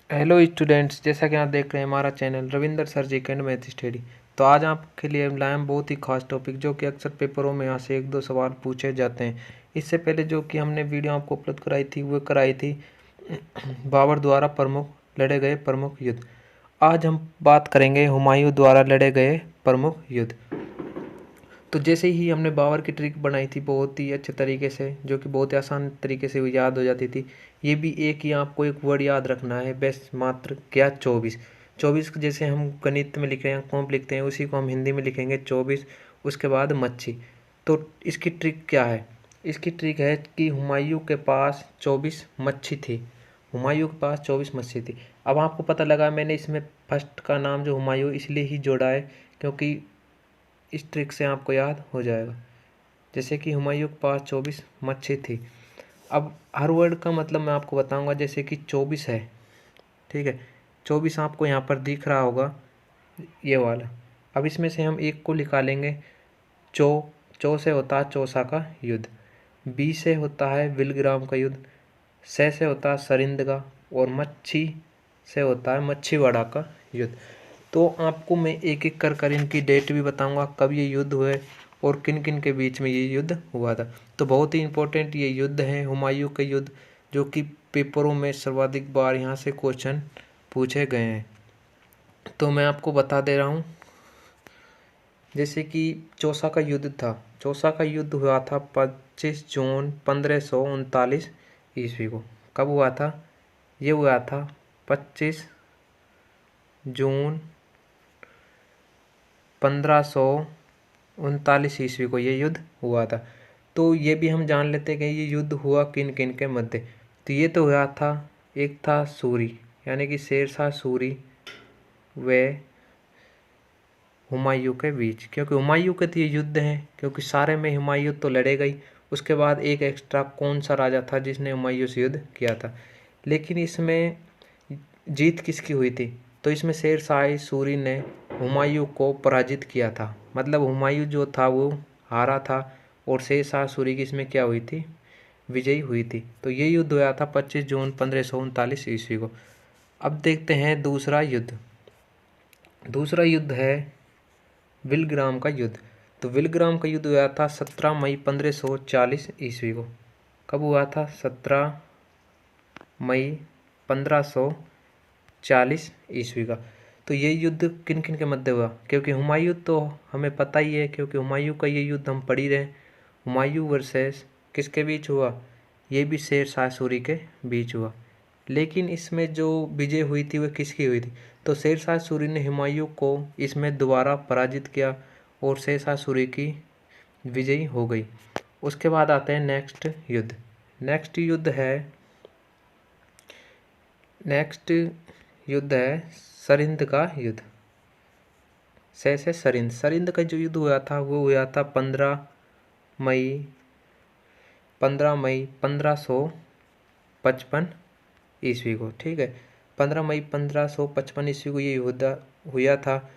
Hello students, जैसा कि आप देख रहे हैं हमारा channel Ravinder sir ji and math study. तो आज आपके लिए हम लाए हैं बहुत ही खास टॉपिक, जो कि अक्सर पेपरों में यहाँ से एक दो सवाल पूछे जाते हैं। इससे पहले जो कि हमने वीडियो आपको अपलोड कराई थी वो कराई थी बाबर द्वारा लड़े गए प्रमुख युद्ध। आज हम बात करेंगे हुमायूं द्वारा लड़े गए प्रमुख युद्ध। तो जैसे ही हमने बाबर की ट्रिक बनाई थी बहुत ही अच्छे तरीके से, जो कि बहुत ही आसान तरीके से याद हो जाती थी। ये भी एक ही आपको एक वर्ड याद रखना है, बस मात्र क्या 24। 24 जैसे हम गणित में लिख रहे हैं कॉम्प लिखते हैं, उसी को हम हिंदी में लिखेंगे 24। उसके बाद मच्छी। तो इसकी ट्रिक क्या है? इसकी ट्रिक है कि हुमायूं के पास 24 मच्छी थी। हुमायूं के पास 24 मच्छी थी। अब आपको पता लगा मैंने इसमें फर्स्ट का नाम जो हुमायूं इसलिए ही जोड़ा है क्योंकि इस ट्रिक से आपको याद हो जाएगा। जैसे कि हुमायूं के पास 24 मच्छी थी। अब हर वर्ड का मतलब मैं आपको बताऊंगा। जैसे कि 24 है, ठीक है, 24 आपको यहाँ पर दिख रहा होगा ये वाला। अब इसमें से हम एक को निकालेंगे। चौ से होता है चौसा का युद्ध, बी से होता है विलग्राम का युद्ध, से होता है सरिंद का, और मच्छी से होता है मच्छीवाड़ा का युद्ध। तो आपको मैं एक एक कर इनकी डेट भी बताऊंगा कब ये युद्ध हुए और किन किन के बीच में ये युद्ध हुआ था। तो बहुत ही इम्पोर्टेंट ये युद्ध है हुमायूं के युद्ध, जो कि पेपरों में सर्वाधिक बार यहाँ से क्वेश्चन पूछे गए हैं। तो मैं आपको बता दे रहा हूँ। जैसे कि चौसा का युद्ध था। चौसा का युद्ध हुआ था 25 जून 1539 ईस्वी को। कब हुआ था? ये हुआ था 25 जून 1539 ईस्वी को ये युद्ध हुआ था। तो ये भी हम जान लेते हैं कि ये युद्ध हुआ किन किन के मध्य। तो ये तो हुआ था, एक था सूरी यानी कि शेरशाह सूरी व हुमायूं के बीच, क्योंकि हुमायूं के तो ये युद्ध है, क्योंकि सारे में हुमायूं तो लड़े गई। उसके बाद एक एक्स्ट्रा कौन सा राजा था जिसने हुमायूं से युद्ध किया था, लेकिन इसमें जीत किसकी हुई थी? तो इसमें शेरशाह सूरी ने हुमायूं को पराजित किया था। मतलब हुमायूं जो था वो हारा था और शेरशाह सूरी की इसमें क्या हुई थी? विजयी हुई थी। तो ये युद्ध हुआ था 25 जून 1539 ईस्वी को। अब देखते हैं दूसरा युद्ध। दूसरा युद्ध है विलग्राम का युद्ध। तो विलग्राम का युद्ध हुआ था 17 मई 1540 ईस्वी को। कब हुआ था? 17 मई 1540 ईस्वी का। तो ये युद्ध किन किन के मध्य हुआ? क्योंकि हुमायूं तो हमें पता ही है, क्योंकि हुमायूं का ये युद्ध हम पढ़ ही रहे हैं। हुमायूं वर्सेस किसके बीच हुआ? ये भी शेरशाह सूरी के बीच हुआ। लेकिन इसमें जो विजय हुई थी वह किसकी हुई थी? तो शेरशाह सूरी ने हुमायूं को इसमें दोबारा पराजित किया और शेरशाह सूरी की विजयी हो गई। उसके बाद आते हैं नेक्स्ट युद्ध। नेक्स्ट युद्ध है सरिंद का युद्ध। से सरिंद। सरिंद का जो युद्ध हुआ था वो हुआ था 15 मई 1555 ईस्वी को। ठीक है, 15 मई 1555 ईस्वी को ये युद्ध हुआ था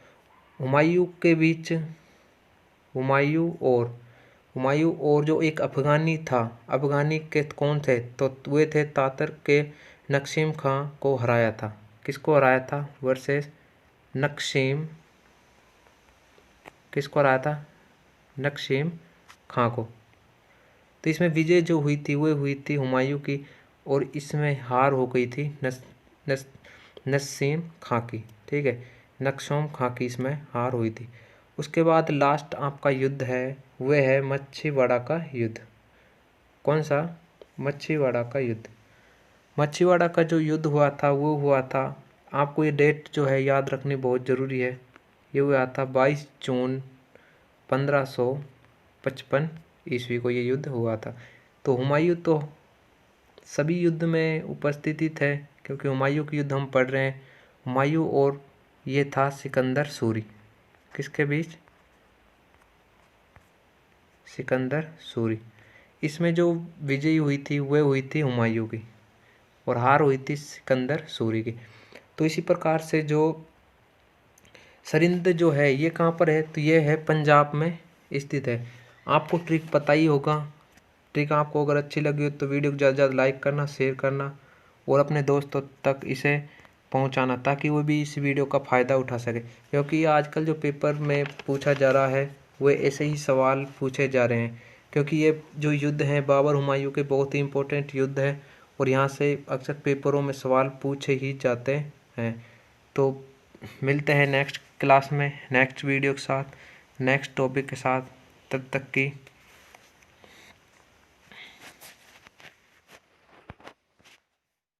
हुमायूं के बीच। हुमायूं और जो एक अफगानी था, अफगानी के कौन थे? तो वे थे तातर के नक्शीम खां को हराया था। किसको हराया था? वर्सेस नक्शीम। किसको हराया था? नक्शीम खां को। तो इसमें विजय जो हुई थी वो हुई थी हुमायूं की, और इसमें हार हो गई थी नसीम खां की। ठीक है, नक्शोम खां की इसमें हार हुई थी। उसके बाद लास्ट आपका युद्ध है वह है मच्छीवाड़ा का युद्ध। कौन सा? मच्छीवाड़ा का युद्ध। मच्छीवाड़ा का जो युद्ध हुआ था वो हुआ था, आपको ये डेट जो है याद रखनी बहुत ज़रूरी है। ये हुआ था 22 जून 1555 ईस्वी को ये युद्ध हुआ था। तो हुमायूं तो सभी युद्ध में उपस्थिति थे, क्योंकि हुमायूं के युद्ध हम पढ़ रहे हैं। हुमायूं और ये था सिकंदर सूरी। किसके बीच? सिकंदर सूरी। इसमें जो विजयी हुई थी वह हुई थी हुमायूं की और हार हुई थी सिकंदर सूरी की। तो इसी प्रकार से जो सरिंद जो है ये कहाँ पर है? तो ये है पंजाब में स्थित है। आपको ट्रिक पता ही होगा। ट्रिक आपको अगर अच्छी लगी हो तो वीडियो को ज़्यादा से ज़्यादा लाइक करना, शेयर करना और अपने दोस्तों तक इसे पहुंचाना, ताकि वो भी इस वीडियो का फ़ायदा उठा सके। क्योंकि आजकल जो पेपर में पूछा जा रहा है वो ऐसे ही सवाल पूछे जा रहे हैं, क्योंकि ये जो युद्ध हैं बाबर हुमायूं के बहुत ही इम्पोर्टेंट युद्ध है और यहाँ से अक्सर पेपरों में सवाल पूछे ही जाते हैं। तो मिलते हैं नेक्स्ट क्लास में नेक्स्ट वीडियो के साथ, नेक्स्ट टॉपिक के साथ। तब तक की